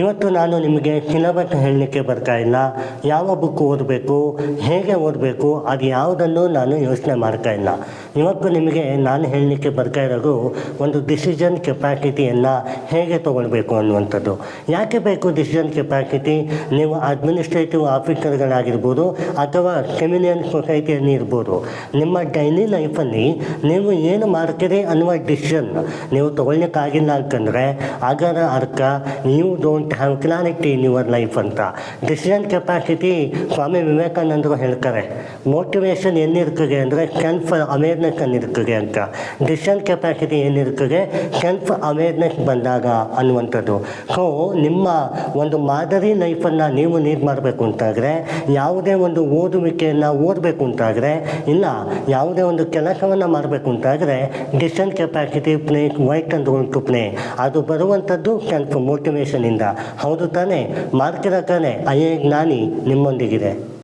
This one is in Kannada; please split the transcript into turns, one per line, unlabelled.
ಇವತ್ತು ನಾನು ನಿಮಗೆ ಸಿಲೆಬಸ್ ಹೇಳಲಿಕ್ಕೆ ಬರ್ತಾ ಇಲ್ಲ. ಯಾವ ಬುಕ್ ಓದಬೇಕು, ಹೇಗೆ ಓದಬೇಕು, ಅದು ಯಾವುದನ್ನು ನಾನು ಯೋಚನೆ ಮಾಡ್ತಾ ಇಲ್ಲ. ಇವತ್ತು ನಿಮಗೆ ನಾನು ಹೇಳಲಿಕ್ಕೆ ಬರ್ತಾ ಇರೋದು ಒಂದು ಡಿಸಿಷನ್ ಕೆಪಾಸಿಟಿಯನ್ನು ಹೇಗೆ ತೊಗೊಳ್ಬೇಕು ಅನ್ನುವಂಥದ್ದು. ಯಾಕೆ ಬೇಕು ಡಿಸಿಷನ್ ಕೆಪಾಸಿಟಿ? ನೀವು ಅಡ್ಮಿನಿಸ್ಟ್ರೇಟಿವ್ ಆಫೀಸರ್ಗಳಾಗಿರ್ಬೋದು ಅಥವಾ ಕ್ರಿಮಿನಿಯಲ್ ಸೊಸೈಟಿಯಲ್ಲಿ ಇರ್ಬೋದು. ನಿಮ್ಮ ಡೈಲಿ ಲೈಫಲ್ಲಿ ನೀವು ಏನು ಮಾಡ್ತೀರಿ ಅನ್ನುವ ಡಿಸಿಷನ್ ನೀವು ತೊಗೊಳ್ಲಿಕ್ಕಾಗಿಲ್ಲ ಅಂತಂದರೆ ಅದರ ಅರ್ಥ ನೀವು don't have clarity in your life ಅಂತ. ಡಿಸಿಷನ್ ಕೆಪಾಸಿಟಿ ಸ್ವಾಮಿ ವಿವೇಕಾನಂದರು ಹೇಳ್ತಾರೆ, ಮೋಟಿವೇಶನ್ ಏನಿರ್ತದೆ ಅಂದರೆ ಸೆಲ್ಫ್ ಅವೇರ್ನೆಸ್ ಅನ್ನಿರ್ತದೆ ಅಂತ. ಡಿಸಿಷನ್ ಕೆಪಾಸಿಟಿ ಏನಿರ್ತದೆ ಸೆಲ್ಫ್ ಅವೇರ್ನೆಸ್ ಬಂದಾಗ ಅನ್ನುವಂಥದ್ದು. ಸೊ ನಿಮ್ಮ ಒಂದು ಮಾದರಿ ಲೈಫನ್ನು ನೀವು ಲೀಡ್ ಮಾಡಬೇಕು ಅಂತಾದರೆ, ಯಾವುದೇ ಒಂದು ಓದುವಿಕೆಯನ್ನು ಓದಬೇಕು ಅಂತಾದರೆ, ಇಲ್ಲ ಯಾವುದೇ ಒಂದು ಕೆಲಸವನ್ನು ಮಾಡಬೇಕು ಅಂತಾದರೆ decision capacity plays vital role to play. ಅದು ಬರುವಂಥದ್ದು ಸೆಲ್ಫ್ ಮೋಟಿವೇಶನಿಂದ. ಹೌದು ತಾನೇ? ಮಾಡ್ತಿರೋ ತಾನೇ? ಜ್ಞಾನಿ ನಿಮ್ಮೊಂದಿಗಿದೆ.